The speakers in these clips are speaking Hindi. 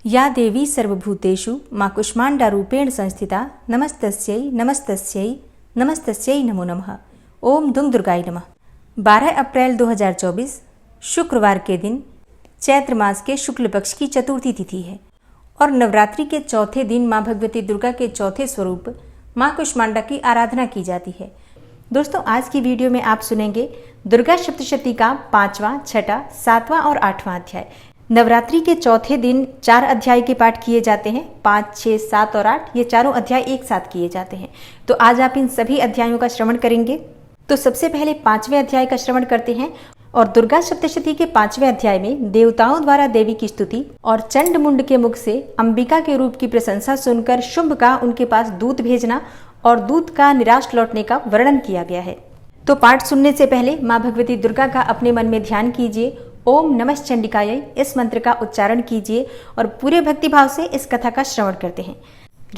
या देवी सर्वभूतेषु मां कूष्माण्डारूपेण संस्थिता नमस्तस्यै नमस्तस्यै नमस्तस्यै नमो नमः। ओम दुंग दुर्गाय नमः। 12 अप्रैल 2024 शुक्रवार के दिन चैत्र मास के शुक्ल पक्ष की चतुर्थी तिथि है और नवरात्रि के चौथे दिन मां भगवती दुर्गा के चौथे स्वरूप मां कूष्मांडा की आराधना की जाती है। दोस्तों, आज की वीडियो में आप सुनेंगे दुर्गा सप्तशती का 5वां, 6वां, 7वां और 8वां अध्याय। नवरात्रि के चौथे दिन 4 अध्याय के पाठ किए जाते हैं। 5, 6, 7 और 8 ये चारों अध्याय एक साथ किए जाते हैं। तो आज आप इन सभी अध्यायों का श्रवण करेंगे। तो सबसे पहले 5वें अध्याय का श्रवण करते हैं और दुर्गा सप्तशती के 5वें अध्याय में देवताओं द्वारा देवी की स्तुति और चंड मुंड के मुख से अंबिका के रूप की प्रशंसा सुनकर शुंभ का उनके पास दूत भेजना और दूत का निराश लौटने का वर्णन किया गया है। तो पाठ सुनने से पहले मां भगवती दुर्गा का अपने मन में ध्यान कीजिए। ओम नमः चंडिकाय इस मंत्र का उच्चारण कीजिए और पूरे भक्तिभाव से इस कथा का श्रवण करते हैं।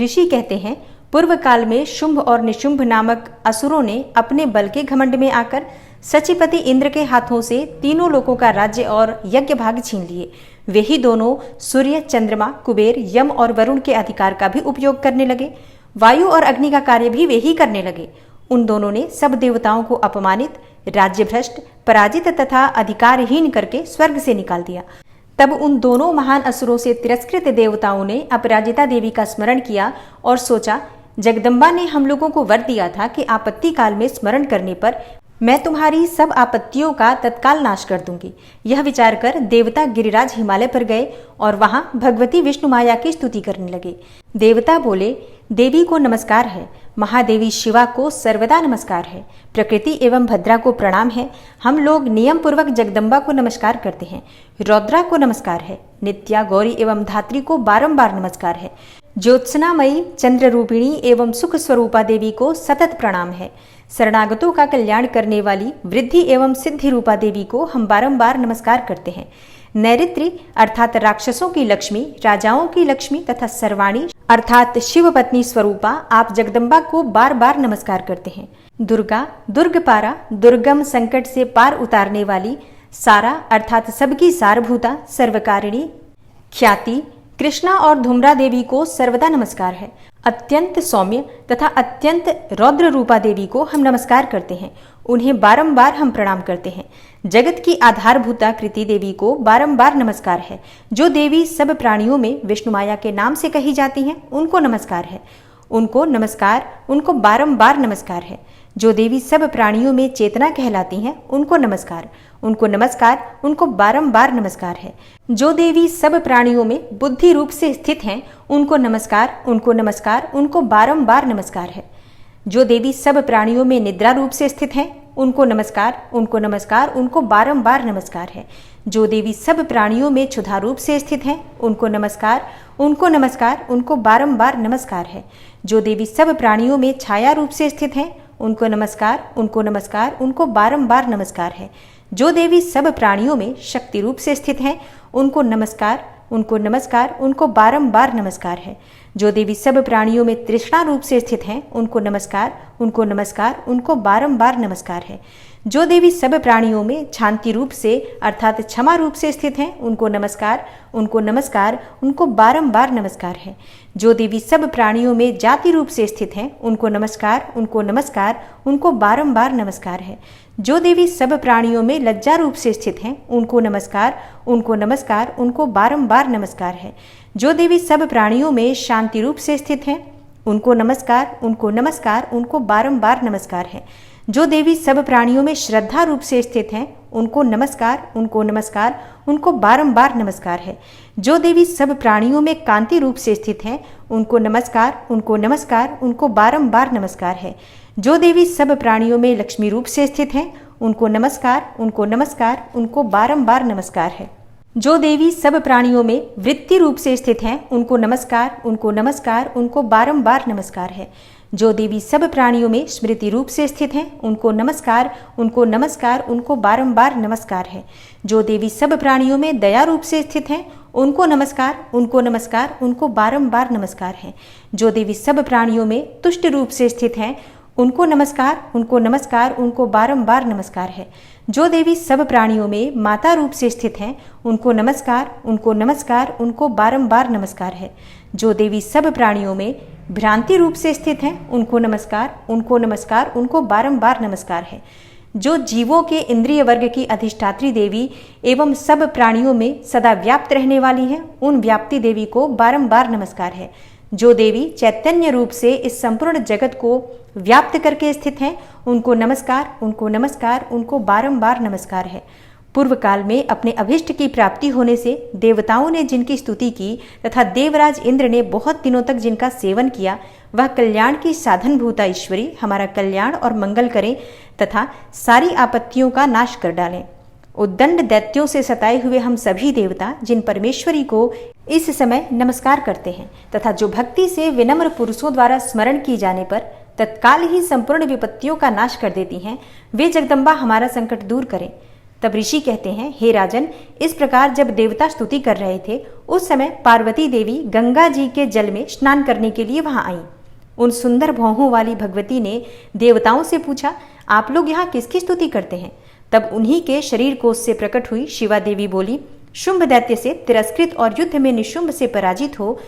ऋषि कहते हैं, पूर्व काल में शुंभ और निशुंभ नामक असुरों ने अपने बल के घमंड में आकर सचिपति इंद्र के हाथों से तीनों लोकों का राज्य और यज्ञ भाग छीन लिए। वे ही दोनों सूर्य, चंद्रमा, कुबेर, यम और वरुण के अधिकार का भी उपयोग करने लगे। वायु और अग्नि का कार्य भी वे ही करने लगे। उन दोनों ने सब देवताओं को अपमानित, राज्य भ्रष्ट, पराजित तथा अधिकारहीन करके स्वर्ग से निकाल दिया। तब उन दोनों महान असुरों से तिरस्कृत देवताओं ने अपराजिता देवी का स्मरण किया और सोचा, जगदम्बा ने हम लोगों को वर दिया था कि आपत्ति काल में स्मरण करने पर मैं तुम्हारी सब आपत्तियों का तत्काल नाश कर दूंगी। यह विचार कर देवता गिरिराज हिमालय पर गए और वहां भगवती विष्णु माया की स्तुति करने लगे। देवता बोले, देवी को नमस्कार है, महादेवी शिवा को सर्वदा नमस्कार है, प्रकृति एवं भद्रा को प्रणाम है। हम लोग नियम पूर्वक जगदम्बा को नमस्कार करते हैं। रौद्रा को नमस्कार है, नित्या, गौरी एवं धात्री को बारंबार नमस्कार है। ज्योत्सनामयी, चंद्र रूपिणी एवं सुख स्वरूपा देवी को सतत प्रणाम है। शरणागतों का कल्याण करने वाली वृद्धि एवं सिद्धि रूपा देवी को हम बारंबार नमस्कार करते हैं। नैऋत्री अर्थात राक्षसों की लक्ष्मी, राजाओं की लक्ष्मी तथा सर्वाणी अर्थात शिव पत्नी स्वरूपा आप जगदम्बा को बार बार नमस्कार करते हैं। दुर्गा, दुर्गपारा, दुर्गम संकट से पार उतारने वाली, सारा अर्थात सबकी सारभूता, सर्वकारिणी, ख्याति, कृष्णा और धूम्रा देवी को सर्वदा नमस्कार है। अत्यंत सौम्य तथा अत्यंत रौद्र रूपा देवी को हम नमस्कार करते हैं। उन्हें बारंबार हम प्रणाम करते हैं। जगत की आधारभूता कृति देवी को बारंबार नमस्कार है। जो देवी सब प्राणियों में विष्णु माया के नाम से कही जाती हैं, उनको नमस्कार है। उनको नमस्कार, उनको बारंबार नमस्कार है। जो देवी सब प्राणियों में चेतना कहलाती हैं, उनको नमस्कार, उनको नमस्कार, उनको बारंबार नमस्कार है। जो देवी सब प्राणियों में बुद्धि रूप से स्थित हैं, उनको नमस्कार, उनको नमस्कार, उनको बारंबार नमस्कार है। जो देवी सब प्राणियों में निद्रा रूप से स्थित हैं, उनको नमस्कार, उनको नमस्कार, उनको बारंबार नमस्कार है। जो देवी सब प्राणियों में क्षुधा रूप से स्थित हैं, उनको नमस्कार, उनको नमस्कार, उनको बारंबार नमस्कार है। जो देवी सब प्राणियों में छाया रूप से स्थित हैं, उनको नमस्कार, उनको नमस्कार, उनको बारंबार नमस्कार है। जो देवी सब प्राणियों में शक्ति रूप से स्थित हैं, उनको नमस्कार, उनको नमस्कार, उनको बारंबार नमस्कार है। जो देवी सब प्राणियों में तृष्णा रूप से स्थित हैं, उनको नमस्कार, उनको नमस्कार, उनको बारंबार नमस्कार है। जो देवी सब प्राणियों में शांति रूप से अर्थात क्षमा रूप से स्थित हैं, उनको नमस्कार, उनको नमस्कार, उनको बारंबार नमस्कार है। जो देवी सब प्राणियों में जाति रूप से स्थित हैं, उनको नमस्कार, उनको नमस्कार, उनको बारंबार नमस्कार है। जो देवी सब प्राणियों में लज्जा रूप से स्थित हैं, उनको नमस्कार, उनको नमस्कार, उनको बारंबार नमस्कार है। जो देवी सब प्राणियों में शांति रूप से स्थित हैं, उनको नमस्कार, उनको नमस्कार, उनको बारंबार नमस्कार है। जो देवी सब प्राणियों में श्रद्धा रूप से स्थित हैं, उनको नमस्कार, उनको नमस्कार, उनको बारंबार नमस्कार है। जो देवी सब प्राणियों में कांति रूप से स्थित हैं, उनको नमस्कार, उनको नमस्कार, उनको बारंबार नमस्कार है। जो देवी सब प्राणियों में लक्ष्मी रूप से स्थित हैं, उनको नमस्कार, उनको नमस्कार, उनको बारंबार नमस्कार है। जो देवी सब प्राणियों में वृत्ति रूप से स्थित हैं, उनको नमस्कार, उनको नमस्कार, उनको बारंबार नमस्कार है। जो देवी सब प्राणियों में स्मृति रूप से स्थित हैं, उनको नमस्कार, उनको नमस्कार, उनको बारंबार नमस्कार है। जो देवी सब प्राणियों में दया रूप से स्थित हैं, उनको नमस्कार, उनको नमस्कार, उनको बारंबार नमस्कार है। जो देवी सब प्राणियों में तुष्ट रूप से स्थित हैं, उनको नमस्कार, उनको नमस्कार, उनको बारंबार नमस्कार है। जो देवी सब प्राणियों में माता रूप से स्थित हैं, उनको नमस्कार, उनको नमस्कार, उनको बारंबार नमस्कार है। जो देवी सब प्राणियों में भ्रांति रूप से स्थित हैं, उनको नमस्कार, उनको नमस्कार, उनको बारंबार नमस्कार है। जो जीवों के इंद्रिय वर्ग की अधिष्ठात्री देवी एवं सब प्राणियों में सदा व्याप्त रहने वाली हैं, उन व्याप्ति देवी को बारंबार नमस्कार है। जो देवी चैतन्य रूप से इस संपूर्ण जगत को व्याप्त करके स्थित हैं, उनको नमस्कार, उनको नमस्कार, उनको बारंबार नमस्कार है। पूर्व काल में अपने अभिष्ट की प्राप्ति होने से देवताओं ने जिनकी स्तुति की तथा देवराज इंद्र ने बहुत दिनों तक जिनका सेवन किया, वह कल्याण की साधनभूता ईश्वरी हमारा कल्याण और मंगल करें तथा सारी आपत्तियों का नाश कर डालें। उद्दंड दैत्यों से सताए हुए हम सभी देवता जिन परमेश्वरी को इस समय नमस्कार करते हैं तथा जो भक्ति से विनम्र पुरुषों द्वारा स्मरण की जाने पर तत्काल ही संपूर्ण विपत्तियों का नाश कर देती हैं, वे जगदम्बा हमारा संकट दूर करें। तब ऋषि कहते हैं, हे राजन, इस प्रकार जब देवता स्तुति कर रहे थे, उस समय पार्वती देवी गंगा जी के जल में स्नान करने के लिए वहां आईं। उन सुंदर भौहों वाली भगवती ने देवताओं से पूछा, आप लोग यहाँ किसकी स्तुति करते हैं? तब उन्हीं के शरीर कोश से प्रकट हुई शिवा देवी बोली, शुंभ दैत्य से तिरस्कृत और युद्ध में निशुंभ से पराजित हो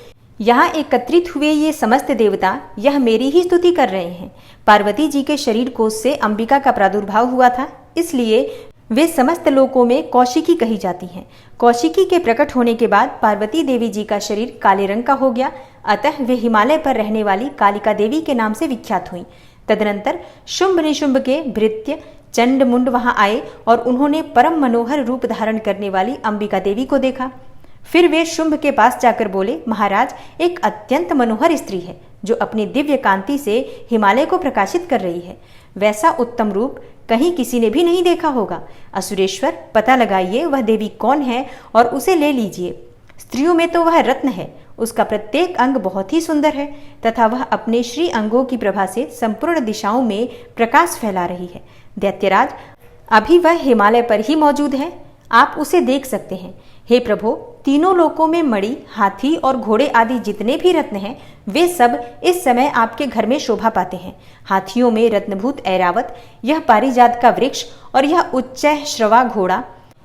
यहाँ एकत्रित हुए ये समस्त देवता यह मेरी ही स्तुति कर रहे हैं। पार्वती जी के शरीर कोश से अंबिका का प्रादुर्भाव हुआ था, इसलिए वे समस्त लोकों में कौशिकी कही जाती हैं। कौशिकी के प्रकट होने के बाद पार्वती देवी जी का शरीर काले रंग का हो गया, अतः वे हिमालय पर रहने वाली कालिका देवी के नाम से विख्यात हुई। तदनंतर शुंभ निशुंभ के भृत्य चंड मुंड वहां आए और उन्होंने परम मनोहर रूप धारण करने वाली अंबिका देवी को देखा। फिर वे शुंभ के पास जाकर बोले, महाराज, एक अत्यंत मनोहर स्त्री है जो अपनी दिव्य कांति से हिमालय को प्रकाशित कर रही है। वैसा उत्तम रूप कहीं किसी ने भी नहीं देखा होगा। असुरेश्वर, पता लगाइए वह देवी कौन है और उसे ले लीजिए। स्त्रियों में तो वह रत्न है, उसका प्रत्येक अंग बहुत ही सुंदर है तथा वह अपने श्री अंगों की प्रभा से संपूर्ण दिशाओं में प्रकाश फैला रही है। दैत्यराज, अभी वह हिमालय पर ही मौजूद है, आप उसे देख सकते हैं। हे प्रभो, तीनों लोकों में मणि, हाथी और घोड़े आदि जितने भी रत्न हैं, वे सब इस समय आपके घर में शोभा पाते हैं। हाथियों में रत्नभूत ऐरावत, यह पारिजात का वृक्ष और यह उच्चैः श्रवा घोड़ा,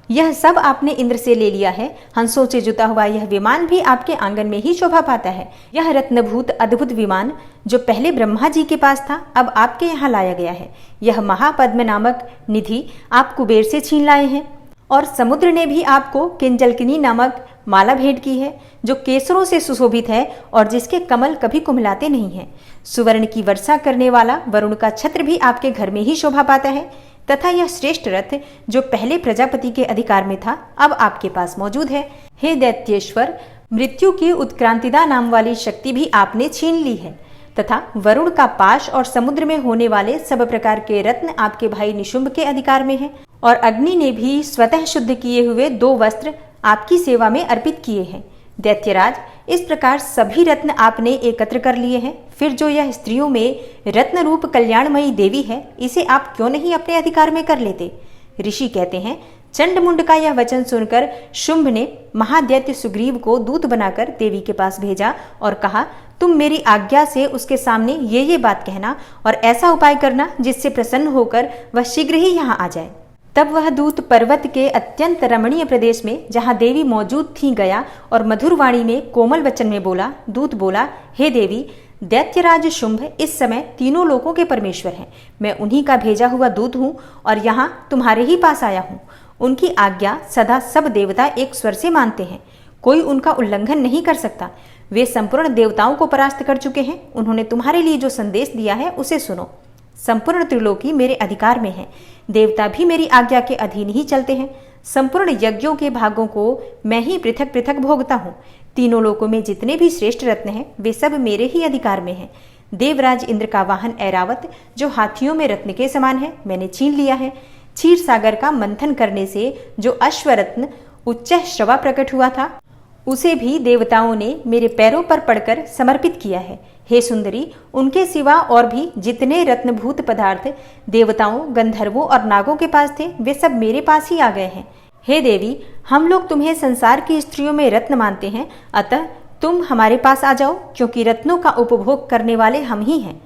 यह सब आपने इंद्र से ले लिया है। हंसों से जुता हुआ यह विमान भी आपके आंगन में ही शोभा पाता है। यह रत्नभूत अद्भुत विमान जो पहले ब्रह्मा जी के पास था, अब आपके यहाँ लाया गया है। यह महापद्म नामक निधि आप कुबेर से छीन लाए हैं और समुद्र ने भी आपको किंजलकिनी नामक माला भेंट की है जो केसरों से सुशोभित है और जिसके कमल कभी कुम्हलाते नहीं हैं। सुवर्ण की वर्षा करने वाला वरुण का छत्र भी आपके घर में ही शोभा पाता है तथा यह श्रेष्ठ रथ जो पहले प्रजापति के अधिकार में था, अब आपके पास मौजूद है। हे दैत्येश्वर, मृत्यु की उत्क्रांतिदा नाम वाली शक्ति भी आपने छीन ली है तथा वरुण का पाश और समुद्र में होने वाले सब प्रकार के रत्न आपके भाई निशुंभ के अधिकार में है और अग्नि ने भी स्वतः शुद्ध किए हुए 2 वस्त्र आपकी सेवा में अर्पित किए हैं। दैत्यराज, इस प्रकार सभी रत्न आपने एकत्र कर लिए हैं, फिर जो यह स्त्रियों में रत्न रूप कल्याणमयी देवी है, इसे आप क्यों नहीं अपने अधिकार में कर लेते? ऋषि कहते हैं, चंडमुंड का यह वचन सुनकर शुंभ ने महादैत्य सुग्रीव को दूत बनाकर देवी के पास भेजा और कहा, तुम मेरी आज्ञा से उसके सामने ये बात कहना और ऐसा उपाय करना जिससे प्रसन्न होकर वह शीघ्र ही यहाँ आ जाए। तब वह दूत पर्वत के अत्यंत रमणीय प्रदेश में जहाँ देवी मौजूद थी गया और मधुर वाणी में कोमल वचन में बोला। दूत बोला, हे देवी, दैत्यराज शुंभ इस समय तीनों लोकों के परमेश्वर हैं। मैं उन्हीं का भेजा हुआ दूत हूँ और यहाँ तुम्हारे ही पास आया हूँ। उनकी आज्ञा सदा सब देवता एक स्वर से मानते हैं, कोई उनका उल्लंघन नहीं कर सकता। वे संपूर्ण देवताओं को परास्त कर चुके हैं। उन्होंने तुम्हारे लिए जो संदेश दिया है उसे सुनो। संपूर्ण त्रिलोकी मेरे अधिकार में है, देवता भी मेरी आज्ञा के अधीन ही चलते हैं। संपूर्ण यज्ञों के भागों को मैं ही पृथक पृथक भोगता हूँ। तीनों लोकों में जितने भी श्रेष्ठ रत्न हैं, वे सब मेरे ही अधिकार में हैं। देवराज इंद्र का वाहन ऐरावत जो हाथियों में रत्न के समान है, मैंने छीन लिया है। क्षीर सागर का मंथन करने से जो अश्वरत्न उच्चैः श्रवा प्रकट हुआ था, उसे भी देवताओं ने मेरे पैरों पर पड़कर समर्पित किया है। हे सुंदरी, उनके सिवा और भी जितने रत्नभूत पदार्थ देवताओं, गंधर्वों और नागों के पास थे, वे सब मेरे पास ही आ गए हैं। हे देवी, हम लोग तुम्हें संसार की स्त्रियों में रत्न मानते हैं, अतः तुम हमारे पास आ जाओ, क्योंकि रत्नों का उपभोग करने वाले हम ही हैं।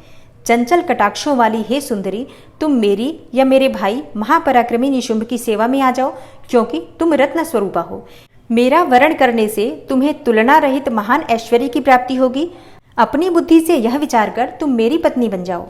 चंचल कटाक्षों वाली हे सुंदरी, तुम मेरी या मेरे भाई महापराक्रमी निशुंभ की सेवा में आ जाओ, क्योंकि तुम रत्न स्वरूपा हो। मेरा वरण करने से तुम्हें तुलना रहित महान ऐश्वर्य की प्राप्ति होगी। अपनी बुद्धि से यह विचार कर तुम मेरी पत्नी बन जाओ।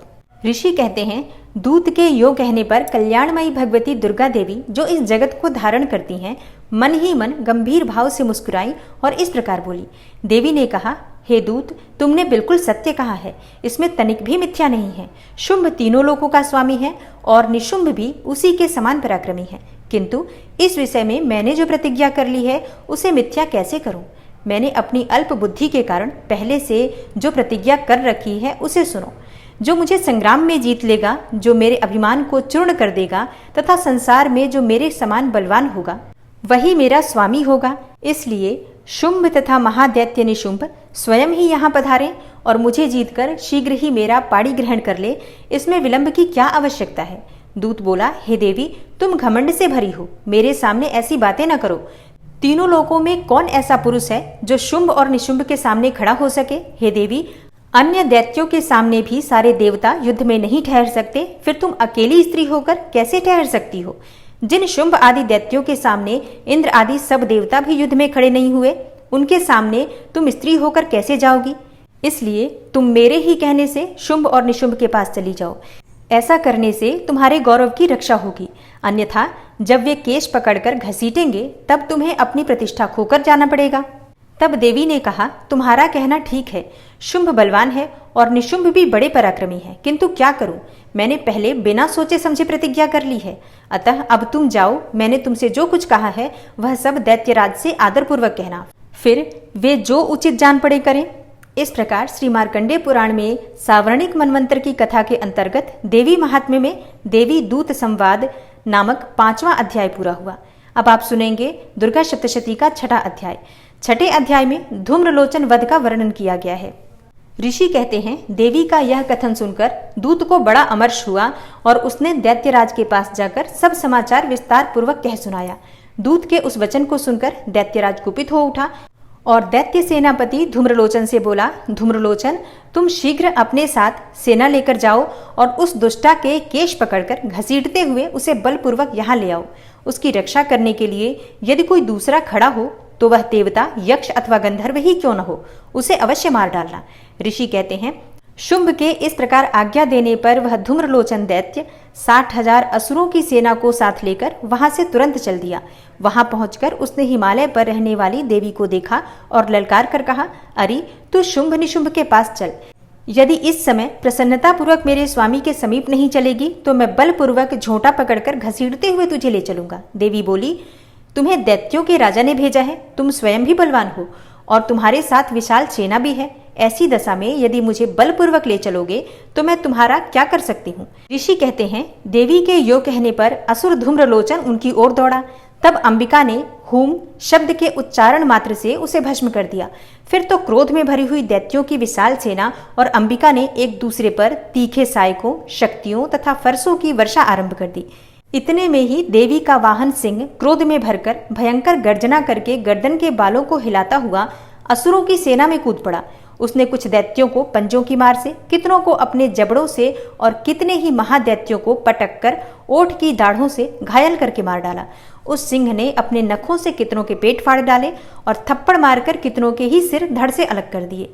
ऋषि कहते हैं, दूत के यो कहने पर कल्याणमयी भगवती दुर्गा देवी, जो इस जगत को धारण करती हैं, मन ही मन गंभीर भाव से मुस्कुराई और इस प्रकार बोली। देवी ने कहा, हे दूत, तुमने बिल्कुल सत्य कहा है, इसमें तनिक भी मिथ्या नहीं है। शुंभ तीनों लोकों का स्वामी है और निशुंभ भी उसी के समान पराक्रमी है, किंतु इस विषय में मैंने जो प्रतिज्ञा कर ली है उसे मिथ्या कैसे करूं? मैंने अपनी अल्प बुद्धि के कारण पहले से जो प्रतिज्ञा कर रखी है उसे सुनो। जो मुझे संग्राम में जीत लेगा, जो मेरे अभिमान को चूर्ण कर देगा तथा संसार में जो मेरे समान बलवान होगा, वही मेरा स्वामी होगा। इसलिए शुंभ तथा महादैत्य निशुंभ स्वयं ही यहाँ पधारे और मुझे जीतकर शीघ्र ही मेरा पाणी ग्रहण कर ले। इसमें विलंब की क्या आवश्यकता है? दूत बोला, हे देवी, तुम घमंड से भरी हो, मेरे सामने ऐसी बातें न करो। तीनों लोकों में कौन ऐसा पुरुष है जो शुंभ और निशुंभ के सामने खड़ा हो सके? हे देवी, अन्य दैत्यों के सामने भी सारे देवता युद्ध में नहीं ठहर सकते, फिर तुम अकेली स्त्री होकर कैसे ठहर सकती हो? जिन शुंभ आदि दैत्यों के सामने इंद्र आदि सब देवता भी युद्ध में खड़े नहीं हुए, उनके सामने तुम स्त्री होकर कैसे जाओगी? इसलिए तुम मेरे ही कहने से शुंभ और निशुंभ के पास चली जाओ। ऐसा करने से तुम्हारे गौरव की रक्षा होगी, अन्यथा जब वे केश पकड़कर घसीटेंगे तब तुम्हें अपनी प्रतिष्ठा खोकर जाना पड़ेगा। तब देवी ने कहा, तुम्हारा कहना ठीक है, शुंभ बलवान है और निशुंभ भी बड़े पराक्रमी है, किंतु क्या करूं? मैंने पहले बिना सोचे समझे प्रतिज्ञा कर ली है, अतः अब तुम जाओ। मैंने तुमसे जो कुछ कहा है वह सब दैत्यराज से आदरपूर्वक कहना, फिर वे जो उचित जान पड़े करें। इस प्रकार श्री मार्कंडेय पुराण में सावर्णिक मनवंतर की कथा के अंतर्गत देवी महात्म्य में देवी दूत संवाद नामक 5वां अध्याय पूरा हुआ। अब आप सुनेंगे दुर्गा सप्तशती का 6ठा अध्याय। 6ठे अध्याय में धूम्रलोचन वध का वर्णन किया गया है। ऋषि कहते हैं, देवी का यह कथन सुनकर दूत को बड़ा अमर्ष हुआ और उसने दैत्यराज के पास जाकर सब समाचार विस्तार पूर्वक कह सुनाया। दूत के उस वचन को सुनकर दैत्यराज कुपित हो उठा और दैत्य सेनापति धूम्रलोचन से बोला, धूम्रलोचन, तुम शीघ्र अपने साथ सेना लेकर जाओ और उस दुष्टा के केश पकड़कर घसीटते हुए उसे बलपूर्वक यहाँ ले आओ। उसकी रक्षा करने के लिए यदि कोई दूसरा खड़ा हो तो वह देवता, यक्ष अथवा गंधर्व ही क्यों न हो, उसे अवश्य मार डालना। ऋषि कहते हैं, शुंभ के इस प्रकार आज्ञा देने पर वह धूम्रलोचन दैत्य 60,000 असुरों की सेना को साथ लेकर वहां से तुरंत चल दिया। वहां पहुंचकर उसने हिमालय पर रहने वाली देवी को देखा और ललकार कर कहा, अरे तू शुंभ निशुंभ के पास चल। यदि इस समय प्रसन्नतापूर्वक मेरे स्वामी के समीप नहीं चलेगी तो मैं बलपूर्वक झोंटा पकड़कर घसीटते हुए तुझे ले चलूंगा। देवी बोली, तुम्हें दैत्यों के राजा ने भेजा है, तुम स्वयं भी बलवान हो और तुम्हारे साथ विशाल सेना भी है। ऐसी दशा में यदि मुझे बलपूर्वक ले चलोगे तो मैं तुम्हारा क्या कर सकती हूँ? ऋषि कहते हैं, देवी के यो कहने पर असुर धूम्रलोचन उनकी ओर दौड़ा। तब अंबिका ने हुम शब्द के उच्चारण मात्र से उसे भस्म कर दिया। फिर तो क्रोध में भरी हुई दैत्यों की विशाल सेना और अंबिका ने एक दूसरे पर तीखे सायकों, शक्तियों तथा फरसों की वर्षा आरंभ कर दी। इतने में ही देवी का वाहन सिंह क्रोध में भरकर भयंकर गर्जना करके गर्दन के बालों को हिलाता हुआ असुरों की सेना में कूद पड़ा। उसने कुछ दैत्यों को पंजों की मार से, कितनों को अपने जबड़ों से और कितने ही महादैत्यों को पटक कर ओठ की दाढ़ों से घायल करके मार डाला। उस सिंह ने अपने नखों से कितनों के पेट फाड़ डाले और थप्पड़ मारकर कितनों के ही सिर धड़ से अलग कर दिए।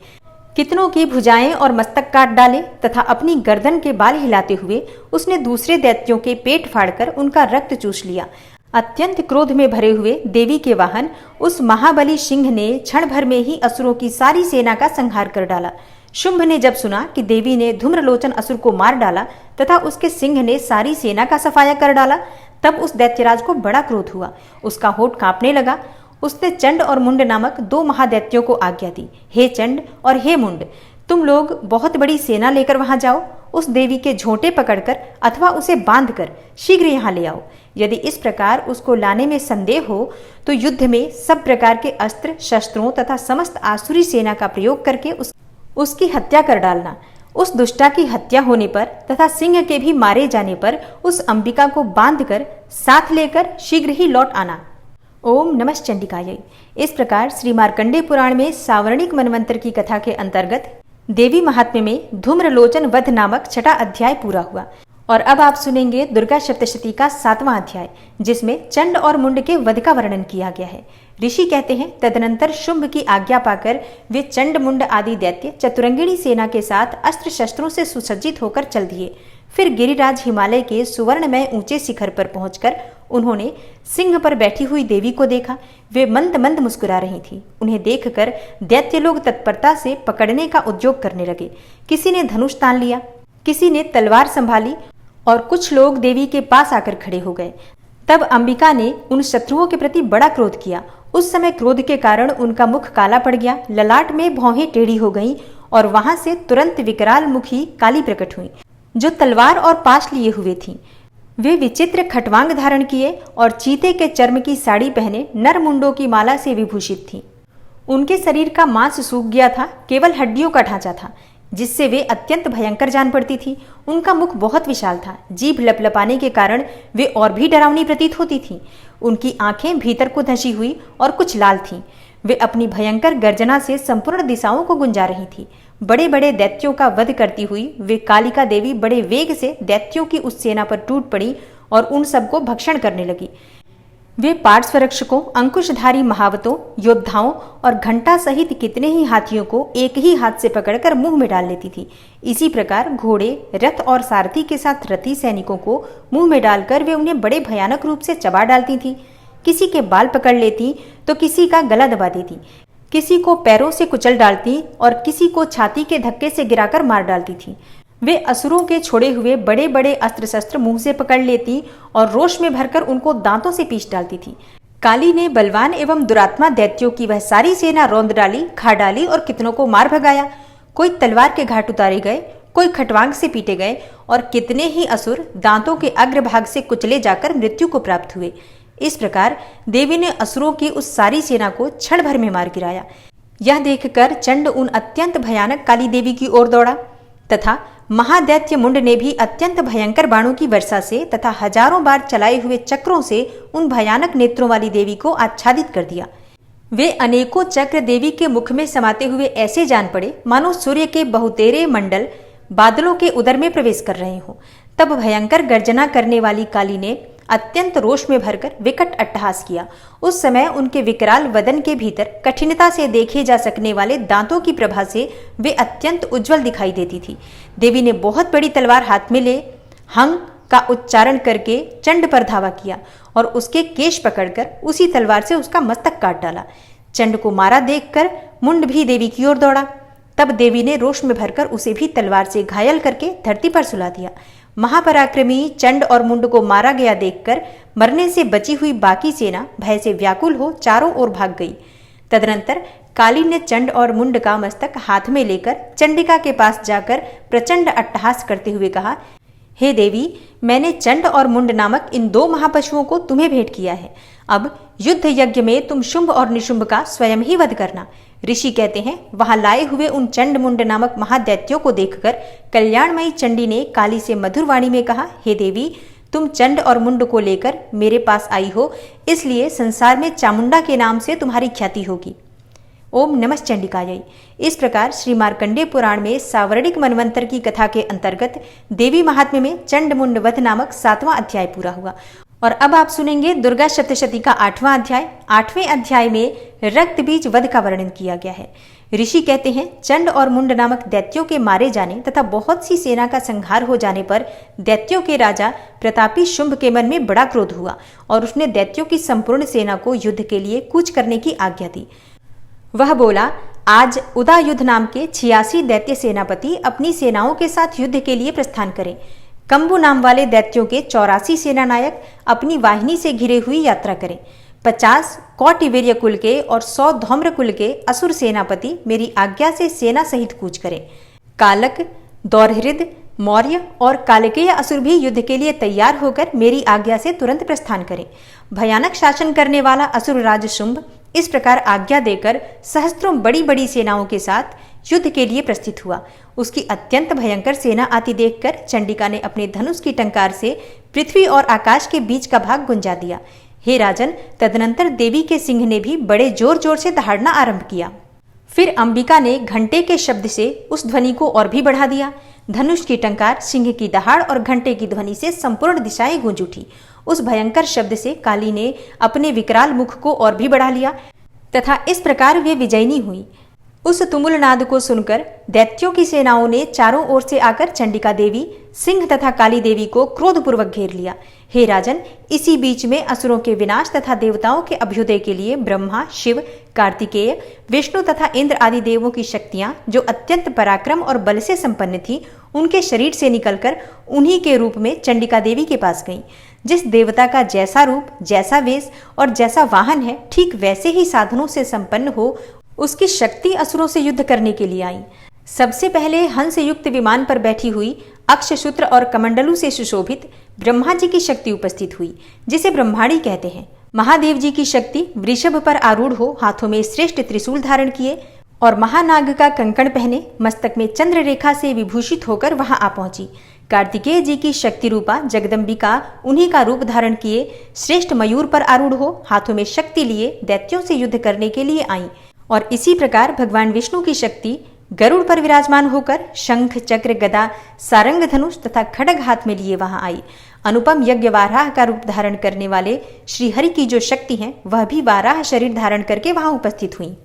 कितनों की भुजाएं और मस्तक काट डाले तथा अपनी गर्दन के बाल हिलाते हुए उसने दूसरे दैत्यों के पेट फाड़कर उनका रक्त चूस लिया। अत्यंत क्रोध में भरे हुए देवी के वाहन उस महाबली सिंह ने क्षण भर में ही असुरों की सारी सेना का संहार कर डाला। शुंभ ने जब सुना कि देवी ने धूम्रलोचन असुर को मार डाला तथा उसके सिंह ने सारी सेना का सफाया कर डाला, तब उस दैत्यराज को बड़ा क्रोध हुआ। उसका होठ कांपने लगा। उसने चंड और मुंड नामक 2 महादैत्यों को आज्ञा दी, हे चंड और हे मुंड, तुम लोग बहुत बड़ी सेना लेकर वहां जाओ। उस देवी के झोंटे पकड़कर अथवा उसे बांधकर शीघ्र यहाँ ले आओ। यदि इस प्रकार उसको लाने में संदेह हो तो युद्ध में सब प्रकार के अस्त्र शस्त्रों तथा समस्त आसुरी सेना का प्रयोग करके उसकी हत्या कर डालना। उस दुष्टा की हत्या होने पर तथा सिंह के भी मारे जाने पर उस अंबिका को बांधकर साथ लेकर शीघ्र ही लौट आना। ओम नमः चंडिकायै। इस प्रकार श्री मार्कंडेय पुराण में सावर्णिक मनवंतर की कथा के अंतर्गत देवी महात्म्य में धूम्रलोचन वध नामक 6वां अध्याय पूरा हुआ। और अब आप सुनेंगे दुर्गा सप्तशती का 7वां अध्याय, जिसमें चंड और मुंड के वध का वर्णन किया गया है। ऋषि कहते हैं, तदनंतर शुंभ की आज्ञा पाकर वे चंड मुंड आदि दैत्य चतुरंगिणी सेना के साथ अस्त्र शस्त्रों से सुसज्जित होकर चल दिए। फिर गिरिराज हिमालय के सुवर्णमय ऊंचे शिखर पर पहुंचकर उन्होंने सिंह पर बैठी हुई देवी को देखा। वे मंद मंद मुस्कुरा रही थी। उन्हें देखकर दैत्य लोग तत्परता से पकड़ने का उद्योग करने लगे। किसी ने धनुष तान लिया, किसी ने तलवार संभाली और कुछ लोग देवी के पास आकर खड़े हो गए। तब अंबिका ने उन शत्रुओं के प्रति बड़ा क्रोध किया। उस समय क्रोध के कारण उनका मुख काला पड़ गया, ललाट में भौहें टेढ़ी हो गईं और वहां से तुरंत विकराल मुखी काली प्रकट हुई, जो तलवार और पाश लिए हुए थीं। वे विचित्र खटवांग धारण किए और चीते के चर्म की साड़ी पहने नर मुंडों की माला से विभूषित थीं। उनके शरीर का मांस सूख गया था, केवल हड्डियों का ढांचा था, जिससे वे अत्यंत भयंकर जान पड़ती थी। उनका मुख बहुत विशाल था, जीभ लपलपाने के कारण वे और भी डरावनी प्रतीत होती थीं। उनकी आंखें भीतर को धंसी हुई और कुछ लाल थीं। वे अपनी भयंकर गर्जना से संपूर्ण दिशाओं को गुंजा रही थी। बड़े बड़े दैत्यों का वध करती हुई वे कालिका देवी बड़े वेग से दैत्यों की उस सेना पर टूट पड़ी और उन सबको भक्षण करने लगी। वे पार्श्वरक्षकों, अंकुशधारी महावतों, योद्धाओं और घंटा सहित कितने ही हाथियों को एक ही हाथ से पकड़कर मुंह में डाल लेती थी। इसी प्रकार घोड़े, रथ और सारथी के साथ रथी सैनिकों को मुंह में डालकर वे उन्हें बड़े भयानक रूप से चबा डालती थी। किसी के बाल पकड़ लेती तो किसी का गला दबा देती, किसी को पैरों से कुचल डालती और किसी को छाती के धक्के से गिराकर मार डालती थी। वे असुरों के छोड़े हुए बड़े बड़े अस्त्र शस्त्र मुंह से पकड़ लेती और रोष में भरकर उनको दांतों से पीस डालती थी। काली ने बलवान एवं दुरात्मा दैत्यों की वह सारी सेना रौंद डाली, खा डाली और कितनों को मार भगाया। कोई तलवार के घाट उतारे गए, कोई खटवांग से पीटे गए और कितने ही असुर दांतों के अग्रभाग से कुचले जाकर मृत्यु को प्राप्त हुए। इस प्रकार देवी ने असुरों की उस सारी सेना को क्षण भर में मार गिराया। यह देखकर चंड उन अत्यंत भयानक काली देवी की ओर दौड़ा तथा महादैत्य मुंड ने भी अत्यंत भयंकर बाणों की वर्षा से तथा हजारों बार चलाए हुए चक्रों से उन भयानक नेत्रों वाली देवी को आच्छादित कर दिया। वे अनेकों चक्र देवी के मुख में समाते हुए ऐसे जान पड़े मानो सूर्य के बहुतेरे मंडल बादलों के उदर में प्रवेश कर रहे हों। तब भयंकर गर्जना करने वाली काली ने अत्यंत रोष में भरकर विकट अट्टहास किया। उस समय उनके विकराल वदन के भीतर कठिनता से देखे जा सकने वाले दांतों की प्रभा से वे अत्यंत उज्जवल दिखाई देती थी। देवी ने बहुत बड़ी तलवार हाथ में ले हंग का उच्चारण करके चंड पर धावा किया और उसके केश पकड़कर उसी तलवार से उसका मस्तक काट डाला। चंड को मारा देखकर मुंड भी देवी की ओर दौड़ा। तब देवी ने रोष में भरकर उसे भी तलवार से घायल करके धरती पर सुला दिया। महापराक्रमी चंड और मुंड को मारा गया देखकर मरने से बची हुई बाकी सेना भय से व्याकुल हो चारों ओर भाग गई। तदनंतर काली ने चंड और मुंड का मस्तक हाथ में लेकर चंडिका के पास जाकर प्रचंड अट्टहास करते हुए कहा, हे देवी, मैंने चंड और मुंड नामक इन 2 महापशुओं को तुम्हें भेंट किया है। अब युद्ध यज्ञ में तुम शुंभ और निशुंभ का स्वयं ही वध करना। ऋषि कहते हैं, वहां लाए हुए उन चंड मुंड नामक महादैत्यों को देखकर कल्याणमयी चंडी ने काली से मधुर वाणी में कहा, हे देवी, तुम चंड और मुंड को लेकर मेरे पास आई हो, इसलिए संसार में चामुंडा के नाम से तुम्हारी ख्याति होगी। ओम नमः चंडिकायै। इस प्रकार श्री मार्कंडेय पुराण में सावर्णिक मनवंतर की कथा के अंतर्गत देवी महात्म्य में चंड मुंड वध नामक 7वां अध्याय पूरा हुआ। और अब आप सुनेंगे दुर्गा सप्तशती का 8वां अध्याय। 8वें अध्याय में रक्त बीज वध का वर्णन किया गया है। ऋषि कहते हैं, चंड और मुंड नामक दैत्यों के मारे जाने तथा बहुत सी सेना का संहार हो जाने पर दैत्यों के राजा प्रतापी शुंभ के मन में बड़ा क्रोध हुआ और उसने दैत्यों की संपूर्ण सेना को युद्ध के लिए कूच करने की आज्ञा दी। वह बोला, आज उदायुध नाम के 86 दैत्य सेनापति अपनी सेनाओं के साथ युद्ध के लिए प्रस्थान करें। कंबु नाम वाले दैत्यों के 84 सेनानायक अपनी वाहिनी से घिरे हुई यात्रा करें। 50 कौटिवीर्य कुल के और 100 धौम्र कुल के असुर सेनापति मेरी आज्ञा से सेना सहित कूच करें। कालक, दौरहृद, मौर्य और कालकेय असुर भी युद्ध के लिए तैयार होकर मेरी आज्ञा से तुरंत प्रस्थान करें। भयानक शासन करने वाला असुर राज शुंभ इस प्रकार आज्ञा देकर सहस्त्रों बड़ी बड़ी सेनाओं के साथ युद्ध के लिए प्रस्थित हुआ। उसकी अत्यंत भयंकर सेना आती देखकर चंडिका ने अपने धनुष की टंकार से पृथ्वी और आकाश के बीच का भाग गुंजा दिया। हे राजन, तदनंतर देवी के सिंह ने भी बड़े जोर जोर से दहाड़ना आरंभ किया। फिर अंबिका ने घंटे के शब्द से उस ध्वनि को और भी बढ़ा दिया। धनुष की टंकार, सिंह की दहाड़ और घंटे की ध्वनि से संपूर्ण दिशाएं गूंज उठी। उस भयंकर शब्द से काली ने अपने विकराल मुख को और भी बढ़ा लिया तथा इस प्रकार वे विजयिनी हुई। उस तुमुल नाद को सुनकर दैत्यों की सेनाओं ने चारों ओर से आकर चंडिका देवी, सिंह तथा काली देवी को क्रोधपूर्वक घेर लिया। हे राजन, इसी बीच में असुरों के विनाश तथा देवताओं के अभ्युदय के लिए ब्रह्मा, शिव, कार्तिकेय, विष्णु तथा इंद्र आदि देवों की शक्तियां, जो अत्यंत पराक्रम और बल से संपन्न थी, उनके शरीर से निकलकर उन्हीं के रूप में चंडिका देवी के पास गईं। जिस देवता का जैसा रूप, जैसा वेश और जैसा वाहन है, ठीक वैसे ही साधनों से संपन्न हो उसकी शक्ति असुरों से युद्ध करने के लिए आई। सबसे पहले हंस युक्त विमान पर बैठी हुई, अक्षसूत्र और कमंडलू से सुशोभित ब्रह्मा जी की शक्ति उपस्थित हुई, जिसे ब्रह्माणी कहते हैं। महादेव जी की शक्ति वृषभ पर आरूढ़ हो, हाथों में श्रेष्ठ त्रिशूल धारण किए और महानाग का कंकण पहने, मस्तक में चंद्र रेखा से विभूषित होकर वहां आ पहुंची। कार्तिकेय जी की शक्ति रूपा जगदम्बिका उन्हीं का रूप धारण किए श्रेष्ठ मयूर पर आरूढ़ हो, हाथों में शक्ति लिए दैत्यों से युद्ध करने के लिए आई। और इसी प्रकार भगवान विष्णु की शक्ति गरुड़ पर विराजमान होकर शंख, चक्र, गदा, सारंग, धनुष तथा खड्ग हाथ में लिए वहां आई। अनुपम यज्ञ वाराह का रूप धारण करने वाले श्रीहरि की जो शक्ति है, वह भी वाराह शरीर धारण करके वहां उपस्थित हुई।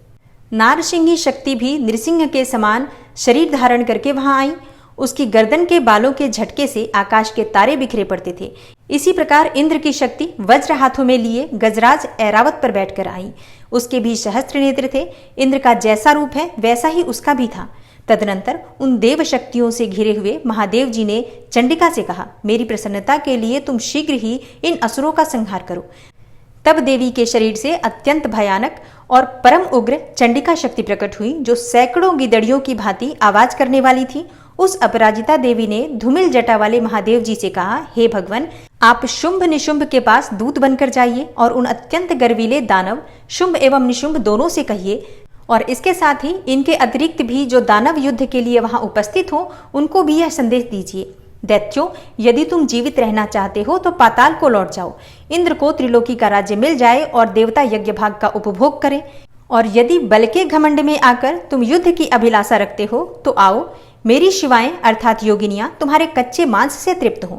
नारसिंही शक्ति भी नृसिंह के समान शरीर धारण करके वहां आई। उसकी गर्दन के बालों के झटके से आकाश के तारे बिखरे पड़ते थे। इसी प्रकार इंद्र की शक्ति वज्र हाथों में लिए गजराज ऐरावत पर बैठकर आई। उसके भी सहस्त्र नेत्र थे। इंद्र का जैसा रूप है वैसा ही उसका भी था। तदनंतर उन देव शक्तियों से घिरे हुए महादेव जी ने चंडिका से कहा, मेरी प्रसन्नता के लिए तुम शीघ्र ही इन असुरों का संहार करो। तब देवी के शरीर से अत्यंत भयानक और परम उग्र चंडिका शक्ति प्रकट हुई, जो सैकड़ों गिदड़ियों की भांति आवाज करने वाली थी। उस अपराजिता देवी ने धूमिल जटा वाले महादेव जी से कहा, हे भगवान, आप शुंभ निशुंभ के पास दूत बनकर जाइए और उन अत्यंत गर्वीले दानव शुंभ एवं निशुंभ दोनों से कहिए, और इसके साथ ही इनके अतिरिक्त भी जो दानव युद्ध के लिए वहां उपस्थित हो, उनको भी यह संदेश दीजिए, दैत्यों, यदि तुम जीवित रहना चाहते हो तो पाताल को लौट जाओ। इंद्र को त्रिलोकी का राज्य मिल जाए और देवता यज्ञ भाग का उपभोग करें, और यदि बल के घमंड में आकर तुम युद्ध की अभिलाषा रखते हो तो आओ, मेरी शिवाएं अर्थात योगिनियां तुम्हारे कच्चे मांस से तृप्त हों।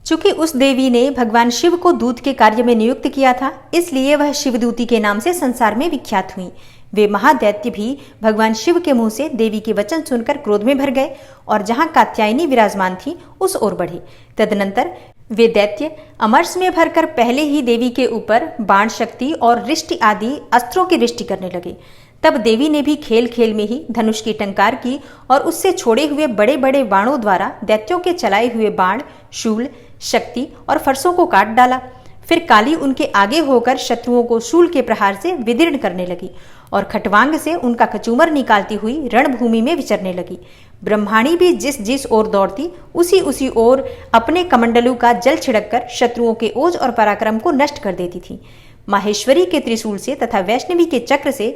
चूंकि उस देवी ने भगवान शिव को दूत के कार्य में नियुक्त किया था, इसलिए वह शिवदूती के नाम से संसार में विख्यात हुई। वे महादैत्य भी भगवान शिव के मुंह से देवी के वचन सुनकर क्रोध में भर गए और जहां कात्यायनी विराजमान थी उस ओर बढ़े। तदनंतर वे दैत्य अमरस में भरकर पहले ही देवी के ऊपर बाण शक्ति और रिष्टि आदि अस्त्रों की रिष्टि करने लगे। तब देवी ने भी खेल खेल में ही धनुष की टंकार की और उससे छोड़े हुए बड़े बड़े बाणों द्वारा दैत्यों के चलाए हुए बाण, शूल, शक्ति और फरसों को काट डाला। फिर काली उनके आगे होकर शत्रुओं को शूल के प्रहार से विदीर्ण करने लगी और खटवांग से उनका कचूमर निकालती हुई रणभूमि में विचरने लगी। ब्रह्माणी भी जिस जिस ओर दौड़ती उसी ओर अपने कमंडलू का जल छिड़ककर शत्रुओं के ओज और पराक्रम को नष्ट कर देती थी। माहेश्वरी के त्रिशूल से तथा वैष्णवी के चक्र से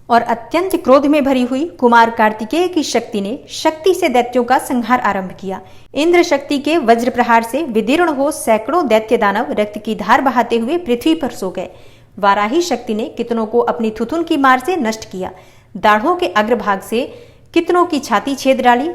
और अत्यंत क्रोध में भरी हुई कुमार कार्तिकेय की शक्ति ने शक्ति से दैत्यों का संहार आरंभ किया। इंद्र शक्ति के वज्र प्रहार से विदीर्ण हो सैकड़ों दैत्य दानव रक्त की धार बहाते हुए पृथ्वी पर सो गए। वाराही शक्ति ने कितनों को अपनी थुथुन की मार से नष्ट किया, दाढ़ों के अग्रभाग से कितनों की छाती छेद डाली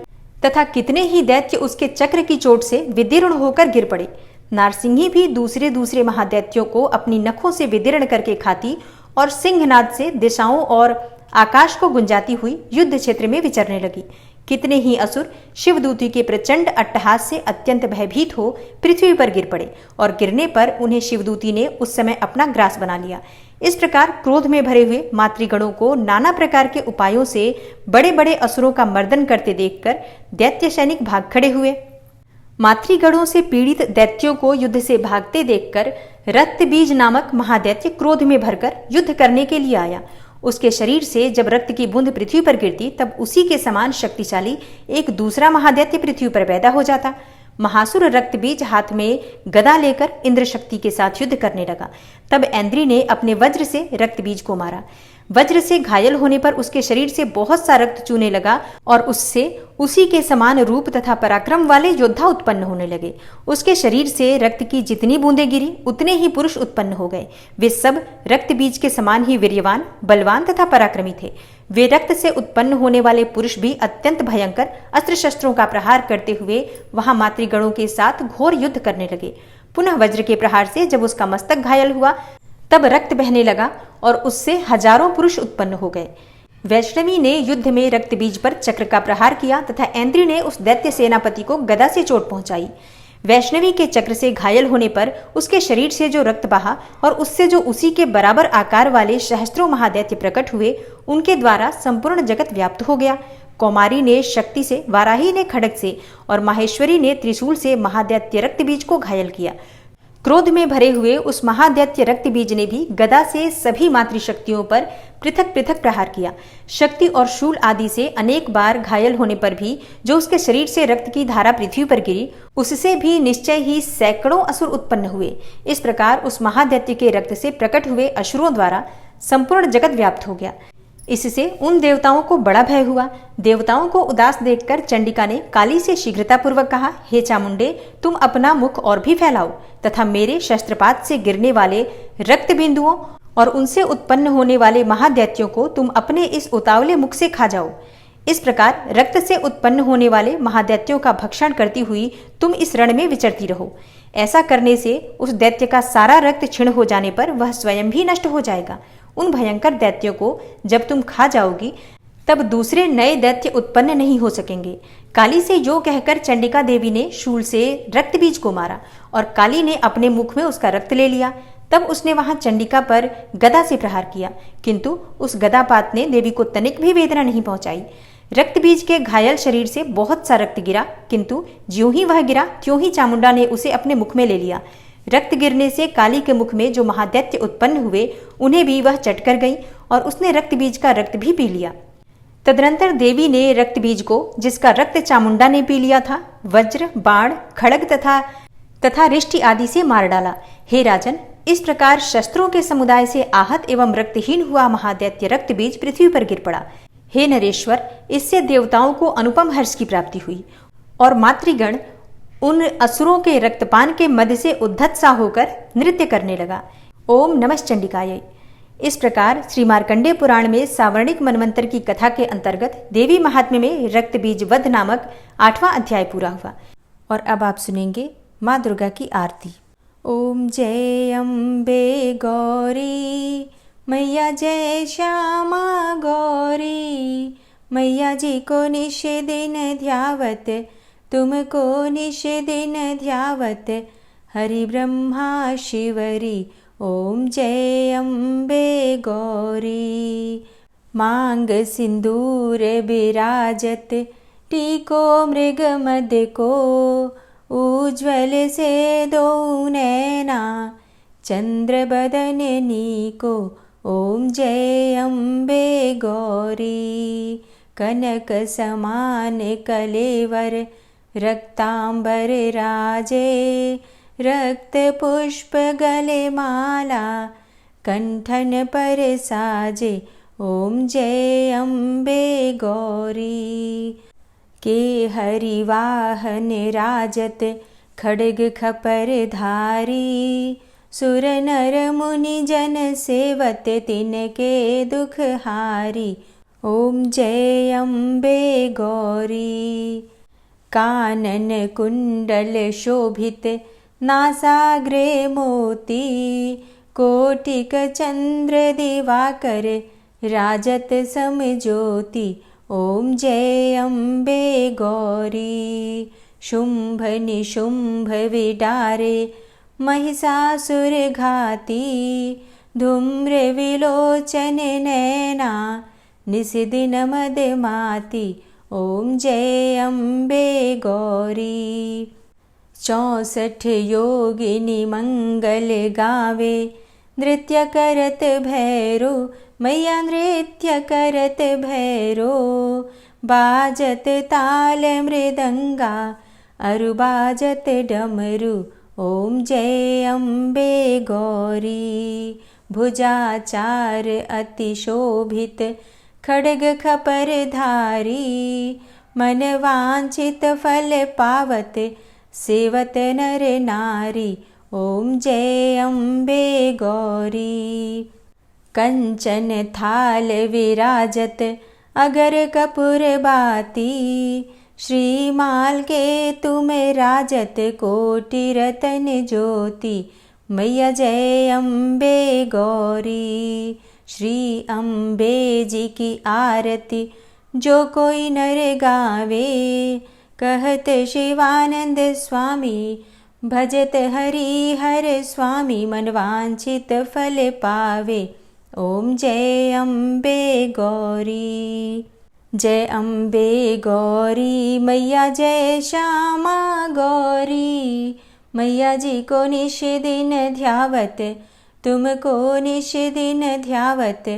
तथा कितने ही दैत्य उसके चक्र की चोट से विदीर्ण होकर गिर पड़े। नारसिंही भी दूसरे महादैत्यों को अपनी नखों से विदीर्ण करके खाती और सिंहनाद से दिशाओं और आकाश को गुंजाती हुई युद्ध क्षेत्र में विचरने लगी। कितने ही असुर शिवदूती के प्रचंड अट्टहास से अत्यंत भयभीत हो पृथ्वी पर गिर पड़े और गिरने पर उन्हें शिवदूती ने उस समय अपना ग्रास बना लिया। इस प्रकार क्रोध में भरे हुए मातृगणों को नाना प्रकार के उपायों से बड़े बड़े असुरों का मर्दन करते देखकर दैत्य सैनिक भाग खड़े हुए। मातृगणों से पीड़ित दैत्यों को युद्ध से भागते देखकर रक्तबीज नामक महादैत्य क्रोध में भरकर युद्ध करने के लिए आया। उसके शरीर से जब रक्त की बूंद पृथ्वी पर गिरती तब उसी के समान शक्तिशाली एक दूसरा महादैत्य पृथ्वी पर पैदा हो जाता। महासुर रक्तबीज हाथ में गदा लेकर इंद्र शक्ति के साथ युद्ध करने लगा। तब ऐन्द्री ने अपने वज्र से रक्तबीज को मारा। वज्र से घायल होने पर उसके शरीर से बहुत सा रक्त चूने लगा और उससे उसी के समान रूप तथा पराक्रम वाले योद्धा उत्पन्न होने लगे। उसके शरीर से रक्त की जितनी बूंदें गिरी उतने ही पुरुष उत्पन्न हो गए। वे सब रक्त बीज के समान ही वीर्यवान, बलवान तथा पराक्रमी थे। वे रक्त से उत्पन्न होने वाले पुरुष भी अत्यंत भयंकर अस्त्र शस्त्रों का प्रहार करते हुए वहां मातृगणों के साथ घोर युद्ध करने लगे। पुनः वज्र के प्रहार से जब उसका मस्तक घायल हुआ तब रक्त बहने लगा और उससे हजारों पुरुष उत्पन्न हो गए। वैष्णवी ने युद्ध में रक्त बीज पर चक्र का प्रहार किया तथा ऐन्द्री ने उस दैत्य सेनापति को गदा से चोट पहुंचाई। वैष्णवी के चक्र से घायल होने पर उसके शरीर से जो रक्त बहा और उससे जो उसी के बराबर आकार वाले सहस्त्रों महादैत्य प्रकट हुए, उनके द्वारा संपूर्ण जगत व्याप्त हो गया। कौमारी ने शक्ति से, वाराही ने खड्ग से और माहेश्वरी ने त्रिशूल से महादैत्य रक्त बीज को घायल किया। क्रोध में भरे हुए उस महादैत्य रक्त बीज ने भी गदा से सभी मातृशक्तियों पर पृथक पृथक प्रहार किया। शक्ति और शूल आदि से अनेक बार घायल होने पर भी जो उसके शरीर से रक्त की धारा पृथ्वी पर गिरी, उससे भी निश्चय ही सैकड़ों असुर उत्पन्न हुए। इस प्रकार उस महादैत्य के रक्त से प्रकट हुए असुरों द्वारा संपूर्ण जगत व्याप्त हो गया। इससे उन देवताओं को बड़ा भय हुआ। देवताओं को उदास देखकर चंडिका ने काली से शीघ्रतापूर्वक कहा, हे चामुंडे, तुम अपना मुख और भी फैलाओ तथा मेरे शस्त्रपात से गिरने वाले रक्त बिंदुओं और उनसे उत्पन्न होने वाले महादैत्यों को तुम अपने इस उतावले मुख से खा जाओ। इस प्रकार रक्त से उत्पन्न होने वाले महादैत्यों का भक्षण करती हुई तुम इस रण में विचरती रहो। ऐसा करने से उस दैत्य का सारा रक्त क्षीण हो जाने पर वह स्वयं भी नष्ट हो जाएगा। उन भयंकर दैत्यों को जब तुम खा जाओगी तब दूसरे नए दैत्य उत्पन्न नहीं हो सकेंगे। काली से यो कहकर चंडिका देवी ने शूल से रक्त बीज को मारा और काली ने अपने मुख में उसका रक्त ले लिया। तब उसने वहां चंडिका पर गदा से प्रहार किया, किंतु उस गदापात ने देवी को तनिक भी वेदना नहीं पहुंचाई। रक्त बीज के घायल शरीर से बहुत सा रक्त गिरा, किंतु ज्यों ही वह गिरा त्यों ही चामुंडा ने उसे अपने मुख में ले लिया। रक्त गिरने से काली के मुख में जो महादैत्य उत्पन्न हुए उन्हें भी वह चट कर गई और उसने रक्त बीज का रक्त भी पी लिया। तदनंतर देवी ने रक्त बीज को, जिसका रक्त चामुंडा ने पी लिया था, वज्र, बाण, खड्ग तथा रिष्टि आदि से मार डाला। हे राजन, इस प्रकार शस्त्रों के समुदाय से आहत एवं रक्तहीन हुआ महादैत्य रक्त बीज पृथ्वी पर गिर पड़ा। हे नरेश्वर, इससे देवताओं को अनुपम हर्ष की प्राप्ति हुई और मातृगण उन असुरों के रक्तपान के मद से उद्धत सा होकर नृत्य करने लगा। ओम नमः चंडिकाय। इस प्रकार श्री मार्कंडेय पुराण में सावर्णिक मनवंतर की कथा के अंतर्गत देवी महात्म्य में रक्त बीज वध नामक 8वां अध्याय पूरा हुआ। और अब आप सुनेंगे माँ दुर्गा की आरती। ओम जय अम्बे गौरी मैया, जय श्यामा गौरी मैया जी को निश दिन ध्यावत, तुमको निश दिन ध्यावत, हरि ब्रह्मा शिवरी। ओम जय अम्बे गौरी। मांग सिंदूर बिराजत, टीको मृग मद को, उज्ज्वल से दो नैना, चंद्र बदन नीको। ओम जय अम्बे गौरी। कनक समान कलेवर, रक्तांबर राजे, रक्त पुष्प गले माला, कंठन पर साजे। ओम जय अम्बे गौरी। के हरि वाहन राजत, खड्ग खपर धारी, सुर नर मुनि जन सेवत, तिनके दुख हारी। ओम जय अम्बे गौरी। कानन कुंडल शोभित, नासाग्रे मोती, कोटिक चंद्र दिवाकर, राजत समज्योति। ओम जय अम्बे गौरी। शुंभ निशुंभ विडारे, महिषासुर घाती, धूम्र विलोचन नैना, निशिदिन मदमाती। ओम जय अम्बे गौरी। 64 योगिनी मंगल गावे, नृत्य करत भैरो मैया, नृत्य करत भैरो, बाजत ताल मृदंगा, अरु बाजत डमरू। ओम जय अम्बे गौरी। भुजाचार अति शोभित, खड्ग खपर धारी, मन वांछित फल पावत, सेवत नर नारी। ओम जय अम्बे गौरी। कंचन थाल विराजत अगर कपूर बाती, श्रीमाल के तुम राजत कोटि रतन ज्योति, मैया जय अम्बे गौरी। श्री अम्बे जी की आरती जो कोई नर गावे, कहत शिवानंद स्वामी भजत हरि हर स्वामी, मनवांछित फल पावे। ओम जय अम्बे गौरी। जय अम्बे गौरी मैया जय श्यामा गौरी, मैया जी को निश दिन ध्यावत, तुमको निश दिन ध्यावत,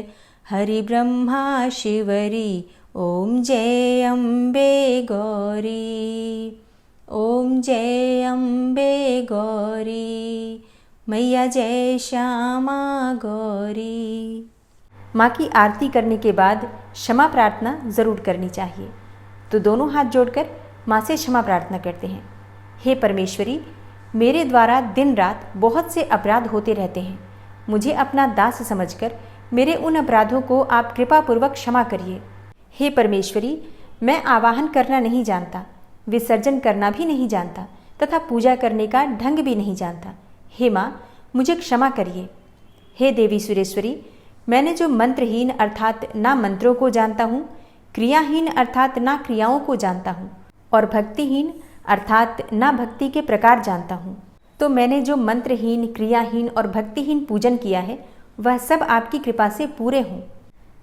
हरि ब्रह्मा शिवरी। ओम जय अम्बे गौरी, ओम जय अम्बे गौरी, मैया जय श्यामा गौरी। माँ की आरती करने के बाद क्षमा प्रार्थना ज़रूर करनी चाहिए। तो दोनों हाथ जोड़कर माँ से क्षमा प्रार्थना करते हैं। हे परमेश्वरी, मेरे द्वारा दिन रात बहुत से अपराध होते रहते हैं। मुझे अपना दास समझकर मेरे उन अपराधों को आप कृपापूर्वक क्षमा करिए। हे परमेश्वरी, मैं आवाहन करना नहीं जानता, विसर्जन करना भी नहीं जानता तथा पूजा करने का ढंग भी नहीं जानता। हे माँ, मुझे क्षमा करिए। हे देवी सुरेश्वरी, मैंने जो मंत्रहीन अर्थात ना मंत्रों को जानता हूँ, क्रियाहीन अर्थात ना क्रियाओं को जानता हूँ, और भक्तिहीन अर्थात ना भक्ति के प्रकार जानता हूँ, तो मैंने जो मंत्रहीन, क्रियाहीन और भक्तिहीन पूजन किया है वह सब आपकी कृपा से पूरे हों।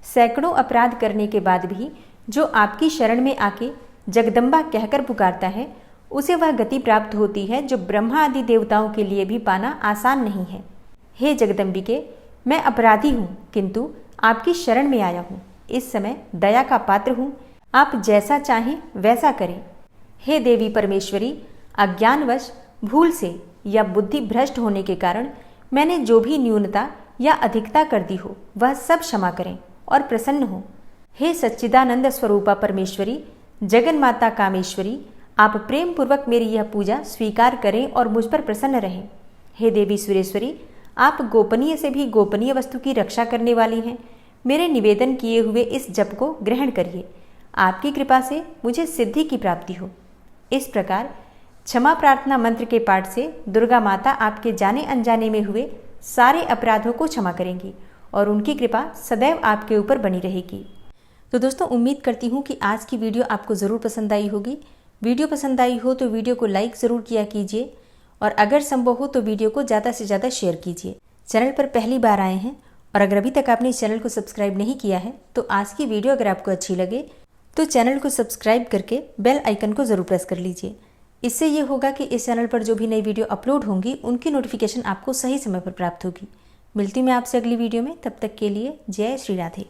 सैकड़ों अपराध करने के बाद भी जो आपकी शरण में आके जगदम्बा कहकर पुकारता है, उसे वह गति प्राप्त होती है जो ब्रह्मा आदि देवताओं के लिए भी पाना आसान नहीं है। हे जगदम्बिके, मैं अपराधी हूँ किंतु आपकी शरण में आया हूँ। इस समय दया का पात्र हूँ, आप जैसा चाहें वैसा करें। हे देवी परमेश्वरी, अज्ञानवश भूल से या बुद्धि भ्रष्ट होने के कारण मैंने जो भी न्यूनता या अधिकता कर दी हो वह सब क्षमा करें और प्रसन्न हो। हे सच्चिदानंद स्वरूपा परमेश्वरी, जगन माता कामेश्वरी, आप प्रेम पूर्वक मेरी यह पूजा स्वीकार करें और मुझ पर प्रसन्न रहें। हे देवी सुरेश्वरी, आप गोपनीय से भी गोपनीय वस्तु की रक्षा करने वाली हैं। मेरे निवेदन किए हुए इस जप को ग्रहण करिए। आपकी कृपा से मुझे सिद्धि की प्राप्ति हो। इस प्रकार क्षमा प्रार्थना मंत्र के पाठ से दुर्गा माता आपके जाने अनजाने में हुए सारे अपराधों को क्षमा करेंगी और उनकी कृपा सदैव आपके ऊपर बनी रहेगी। तो दोस्तों, उम्मीद करती हूँ कि आज की वीडियो आपको ज़रूर पसंद आई होगी। वीडियो पसंद आई हो तो वीडियो को लाइक ज़रूर किया कीजिए और अगर संभव हो तो वीडियो को ज़्यादा से ज़्यादा शेयर कीजिए। चैनल पर पहली बार आए हैं और अगर अभी तक आपने इस चैनल को सब्सक्राइब नहीं किया है तो आज की वीडियो अगर आपको अच्छी लगे तो चैनल को सब्सक्राइब करके बेल आइकन को ज़रूर प्रेस कर लीजिए। इससे ये होगा कि इस चैनल पर जो भी नई वीडियो अपलोड होंगी उनकी नोटिफिकेशन आपको सही समय पर प्राप्त होगी। मिलती मैं आपसे अगली वीडियो में, तब तक के लिए जय श्री राधे।